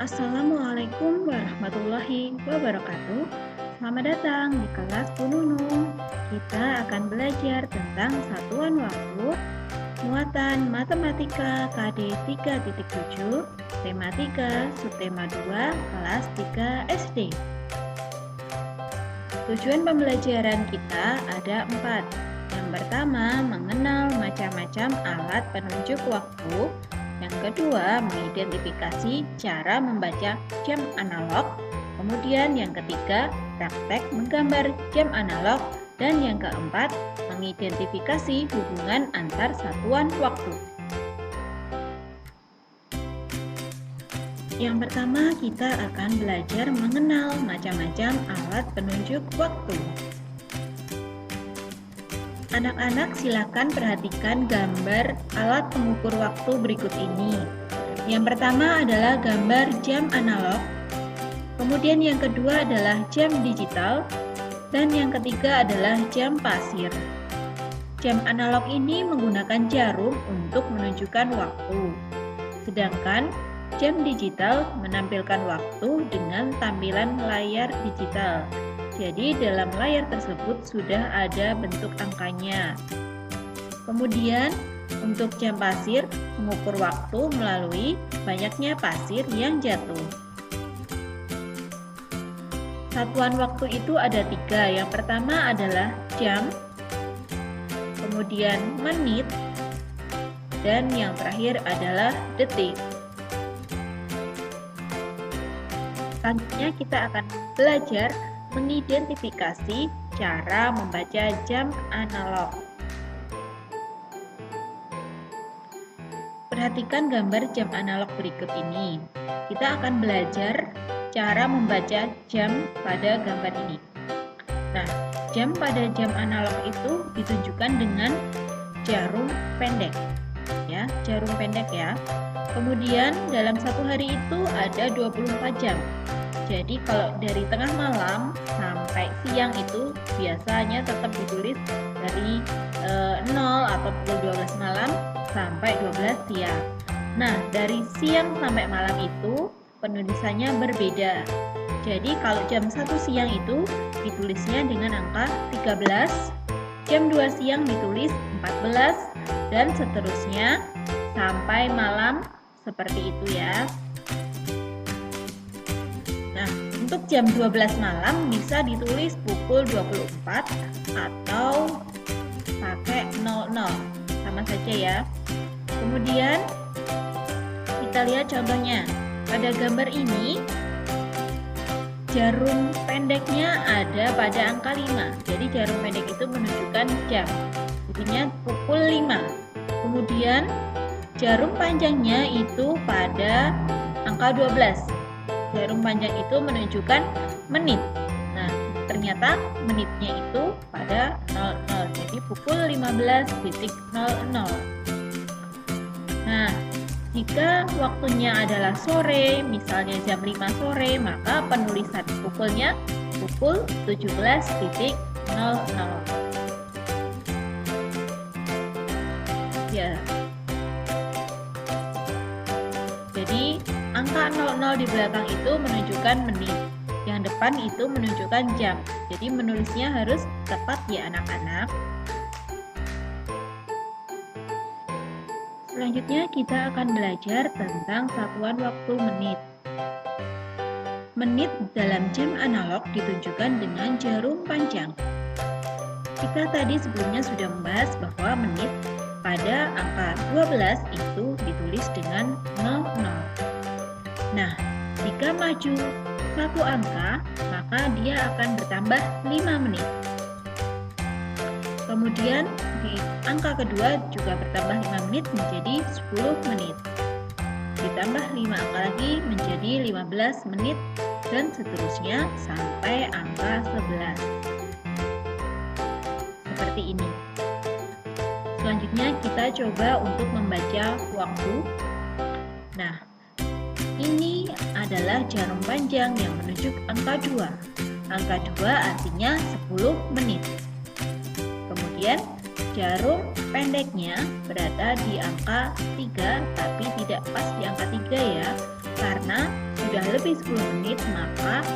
Assalamualaikum warahmatullahi wabarakatuh. Selamat datang di kelas Bu Nunung. Kita akan belajar tentang satuan waktu, muatan matematika KD 3.7, tema 3, subtema 2, kelas 3 SD. Tujuan pembelajaran kita ada 4. Yang pertama, mengenal macam-macam alat penunjuk waktu. Yang kedua, mengidentifikasi cara membaca jam analog. Kemudian yang ketiga, praktek menggambar jam analog. Dan yang keempat, mengidentifikasi hubungan antar satuan waktu. Yang pertama, kita akan belajar mengenal macam-macam alat penunjuk waktu. Anak-anak silakan perhatikan gambar alat pengukur waktu berikut ini. Yang pertama adalah gambar jam analog, kemudian yang kedua adalah jam digital, dan yang ketiga adalah jam pasir. Jam analog ini menggunakan jarum untuk menunjukkan waktu, sedangkan jam digital menampilkan waktu dengan tampilan layar digital. Jadi dalam layar tersebut sudah ada bentuk angkanya. Kemudian untuk jam pasir mengukur waktu melalui banyaknya pasir yang jatuh. Satuan waktu itu ada 3. Yang pertama adalah jam, kemudian menit, dan yang terakhir adalah detik. Selanjutnya kita akan belajar mengidentifikasi cara membaca jam analog. Perhatikan gambar jam analog berikut ini. Kita akan belajar cara membaca jam pada gambar ini. Nah, jam pada jam analog itu ditunjukkan dengan jarum pendek. Ya, jarum pendek ya. Kemudian dalam satu hari itu ada 24 jam. Jadi kalau dari tengah malam sampai siang itu biasanya tetap ditulis dari 0 atau pukul 12 malam sampai 12 siang. Nah, dari siang sampai malam itu penulisannya berbeda. Jadi kalau jam 1 siang itu ditulisnya dengan angka 13, jam 2 siang ditulis 14, dan seterusnya sampai malam seperti itu ya. Nah, untuk jam 12 malam bisa ditulis pukul 24 atau pakai 00, sama saja ya. Kemudian kita lihat contohnya. Pada gambar ini jarum pendeknya ada pada angka 5. Jadi jarum pendek itu menunjukkan jam. Intinya pukul 5. Kemudian jarum panjangnya itu pada angka 12. Jarum panjang itu menunjukkan menit. Nah, ternyata menitnya itu pada 00. Jadi pukul 15.00. Nah, jika waktunya adalah sore, misalnya jam 5 sore, maka penulisan pukulnya pukul 17.00. Ya. Jadi angka 00 di belakang itu menunjukkan menit, yang depan itu menunjukkan jam. Jadi menulisnya harus tepat ya anak-anak. Selanjutnya kita akan belajar tentang satuan waktu menit. Menit dalam jam analog ditunjukkan dengan jarum panjang. Kita tadi sebelumnya sudah membahas bahwa menit pada angka 12 itu ditulis dengan 00. Nah, jika maju satu angka, maka dia akan bertambah 5 menit. Kemudian di angka kedua juga bertambah 5 menit menjadi 10 menit. Ditambah 5 angka lagi menjadi 15 menit dan seterusnya sampai angka 11. Seperti ini. Selanjutnya kita coba untuk membaca waktu. Nah, ini adalah jarum panjang yang menunjuk angka 2. Angka 2 artinya 10 menit. Kemudian jarum pendeknya berada di angka 3, tapi tidak pas di angka 3 ya, karena di sudah lebih 10 menit, maka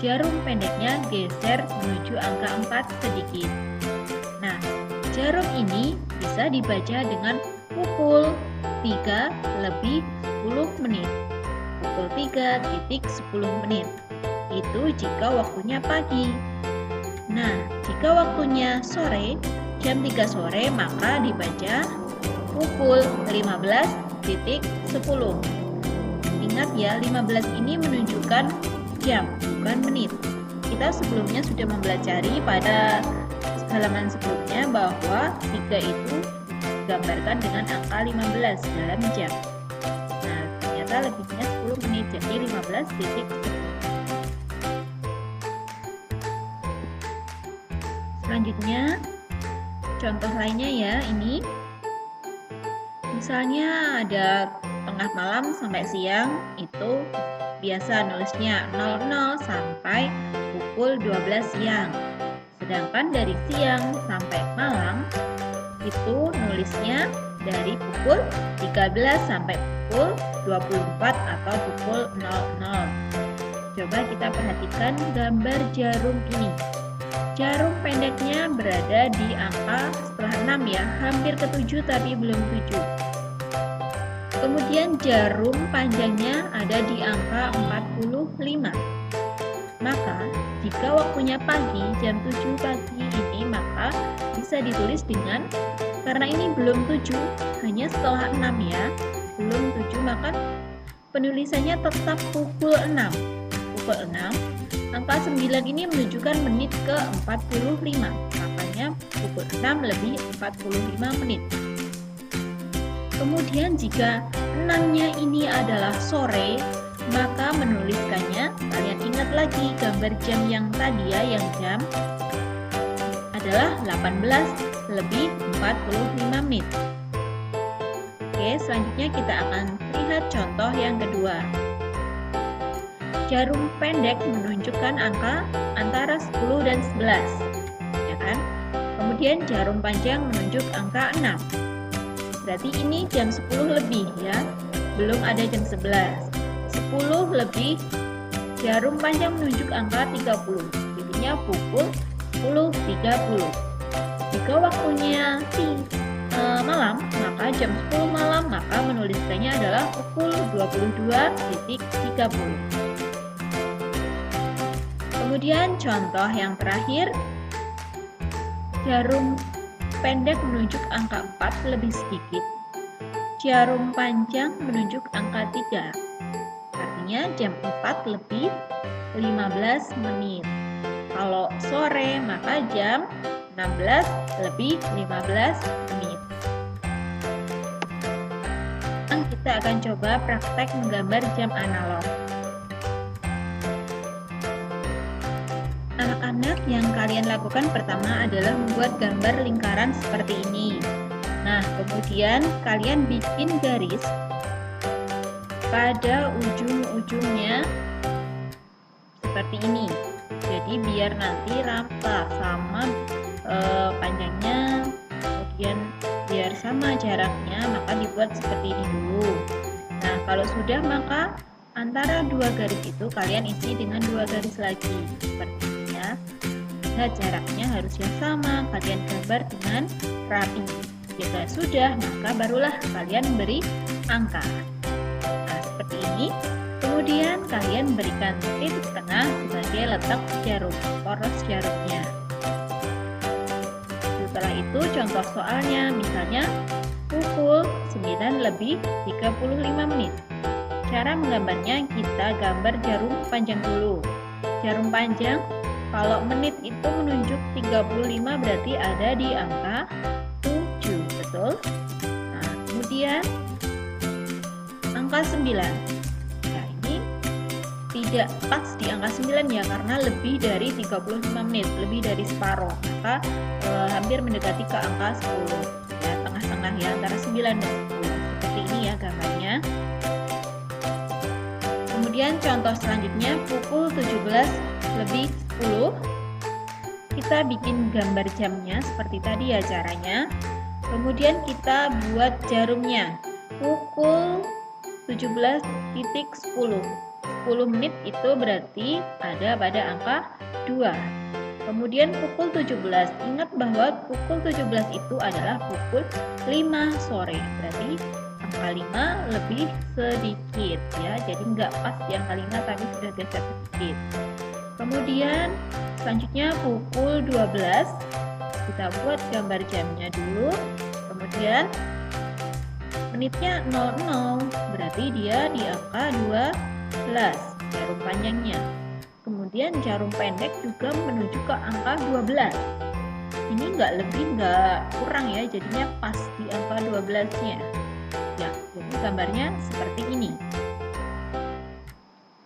jarum pendeknya geser menuju angka 4 sedikit. Nah, jarum ini bisa dibaca dengan pukul 3 lebih 10 menit. Pukul 3.10 menit. Itu jika waktunya pagi. Nah, jika waktunya sore, jam 3 sore, maka dibaca pukul 15.10. Ingat ya, 15 ini menunjukkan jam, bukan menit. Kita sebelumnya sudah mempelajari pada halaman sebelumnya bahwa 3 itu digambarkan dengan angka 15 dalam jam. Nah, ternyata lebihnya 10 menit, jadi 15.10. Selanjutnya, contoh lainnya ya, ini misalnya ada tengah malam sampai siang, itu biasa nulisnya 00 sampai pukul 12 siang. Sedangkan dari siang sampai malam itu nulisnya dari pukul 13 sampai pukul 24 atau pukul 00. Coba kita perhatikan gambar jarum ini. Jarum pendeknya berada di angka setelah 6 ya, hampir ke 7 tapi belum 7. Kemudian jarum panjangnya ada di angka 45. Maka jika waktunya pagi, jam 7 pagi ini, maka bisa ditulis dengan, karena ini belum 7, hanya setelah 6 ya, belum 7, maka penulisannya tetap pukul 6. Pukul 6, angka 9 ini menunjukkan menit ke 45, makanya pukul 6 lebih 45 menit. Kemudian jika 6-nya ini adalah sore, maka menuliskannya, kalian ingat lagi gambar jam yang tadi ya, yang jam adalah 18 lebih 45 menit. Oke, selanjutnya kita akan lihat contoh yang kedua. Jarum pendek menunjukkan angka antara 10 dan 11, ya kan? Kemudian jarum panjang menunjuk angka 6. Berarti ini jam 10 lebih ya, belum ada jam 11. 10 lebih, jarum panjang menunjuk angka 30, jadinya pukul 10.30. Jika waktunya malam, maka jam 10 malam, maka menuliskannya adalah pukul 22.30. Kemudian contoh yang terakhir, jarum pendek menunjuk angka 4 lebih sedikit, jarum panjang menunjuk angka 3. Artinya jam 4 lebih 15 menit. Kalau sore, maka jam 16 lebih 15 menit. Kita akan coba praktek menggambar jam analog. Anak-anak, yang kalian lakukan pertama adalah membuat gambar lingkaran seperti ini. Nah, kemudian kalian bikin garis pada ujung-ujungnya seperti ini. Jadi biar nanti rata sama panjangnya, kemudian biar sama jaraknya, maka dibuat seperti ini dulu. Nah, kalau sudah, maka antara dua garis itu kalian isi dengan dua garis lagi seperti ini ya. Nah, jaraknya harusnya sama, kalian gambar dengan rapi. Jika sudah, maka barulah kalian beri angka. Nah, seperti ini. Kemudian kalian berikan titik tengah sebagai letak jarum, poros jarumnya. Setelah itu contoh soalnya, misalnya pukul 9 lebih 35 menit. Cara menggambarnya, kita gambar jarum panjang dulu. Jarum panjang, kalau menit itu menunjuk 35, berarti ada di angka 7, betul? Nah, kemudian angka 9. Tidak pas di angka 9 ya, karena lebih dari 35 menit, lebih dari separuh, maka hampir mendekati ke angka 10 ya, tengah-tengah ya, antara 9 dan 10. Seperti ini ya gambarnya. Kemudian contoh selanjutnya, pukul 17 lebih 10, kita bikin gambar jamnya seperti tadi ya caranya. Kemudian kita buat jarumnya pukul 17.10. 10 menit itu berarti ada pada angka 2. Kemudian pukul 17. Ingat bahwa pukul 17 itu adalah pukul 5 sore. Berarti angka 5 lebih sedikit ya. Jadi nggak pas di angka 5 tapi sudah geser sedikit. Kemudian selanjutnya pukul 12. Kita buat gambar jamnya dulu. Kemudian menitnya 00, berarti dia di angka 12 jarum panjangnya. Kemudian jarum pendek juga menuju ke angka 12. Ini nggak lebih nggak kurang ya, jadinya pas di angka 12-nya. Ya, jadi gambarnya seperti ini.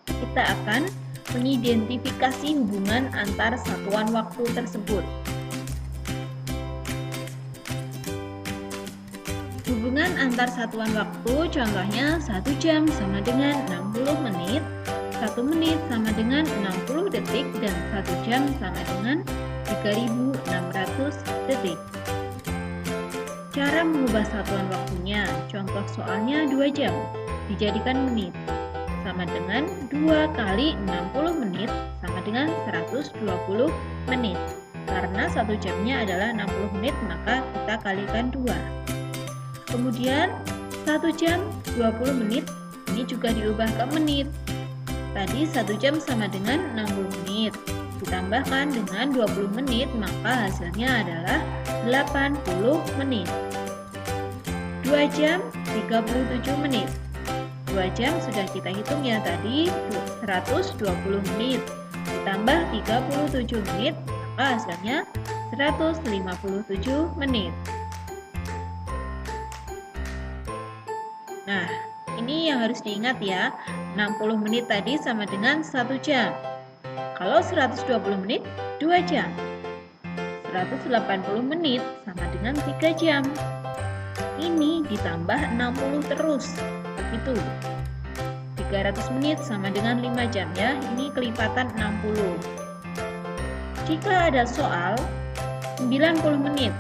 Kita akan mengidentifikasi hubungan antar satuan waktu tersebut. Hubungan antar satuan waktu contohnya 1 jam sama dengan 60 menit, 1 menit sama dengan 60 detik, dan 1 jam sama dengan 3600 detik. Cara mengubah satuan waktunya, contoh soalnya 2 jam, dijadikan menit, sama dengan 2 kali 60 menit sama dengan 120 menit. Karena 1 jamnya adalah 60 menit, maka kita kalikan 2. Kemudian 1 jam 20 menit, ini juga diubah ke menit. Tadi 1 jam sama dengan 60 menit, ditambahkan dengan 20 menit, maka hasilnya adalah 80 menit. 2 jam 37 menit. 2 jam sudah kita hitung ya tadi, 120 menit. Ditambah 37 menit, maka hasilnya 157 menit. Nah, ini yang harus diingat ya, 60 menit tadi sama dengan 1 jam. Kalau 120 menit, 2 jam. 180 menit sama dengan 3 jam. Ini ditambah 60 terus, begitu. 300 menit sama dengan 5 jam ya, ini kelipatan 60. Jika ada soal 90 menit,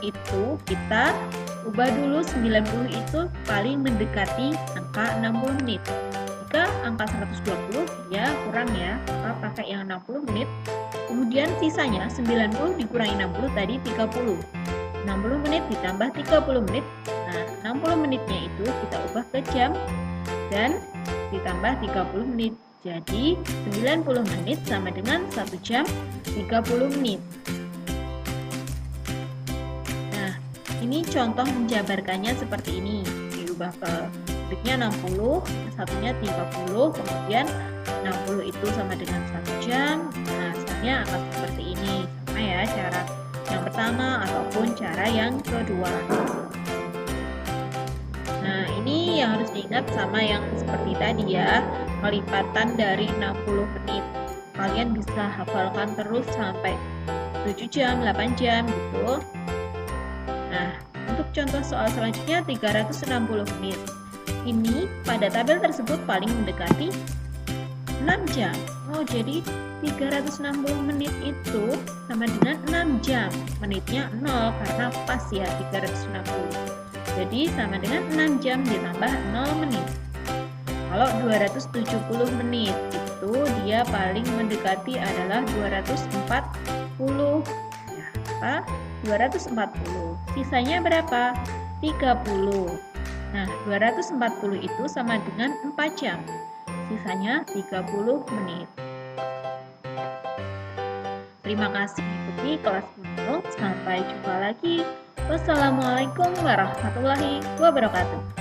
itu kita ubah dulu 90 itu paling mendekati angka 60 menit. Jika angka 120 ya kurang ya, maka pakai yang 60 menit. Kemudian sisanya 90 dikurangi 60 tadi 30. 60 menit ditambah 30 menit. Nah, 60 menitnya itu kita ubah ke jam dan ditambah 30 menit. Jadi 90 menit sama dengan 1 jam 30 menit. Ini contoh menjabarkannya seperti ini, diubah ke detiknya 60, satunya 30, kemudian 60 itu sama dengan 1 jam. Nah, hasilnya akan seperti ini, sama ya cara yang pertama ataupun cara yang kedua. Nah, ini yang harus diingat sama yang seperti tadi ya, kelipatan dari 60 menit. Kalian bisa hafalkan terus sampai 7 jam, 8 jam gitu. Nah, untuk contoh soal selanjutnya 360 menit. Ini pada tabel tersebut paling mendekati 6 jam. Oh, jadi 360 menit itu sama dengan 6 jam. Menitnya 0 karena pas ya 360. Jadi sama dengan 6 jam ditambah 0 menit. Kalau 270 menit itu dia paling mendekati adalah 240. Ya, apa? 240. Sisanya berapa? 30. Nah, 240 itu sama dengan 4 jam. Sisanya 30 menit. Terima kasih mengikuti kelas ini. Sampai jumpa lagi. Wassalamualaikum warahmatullahi wabarakatuh.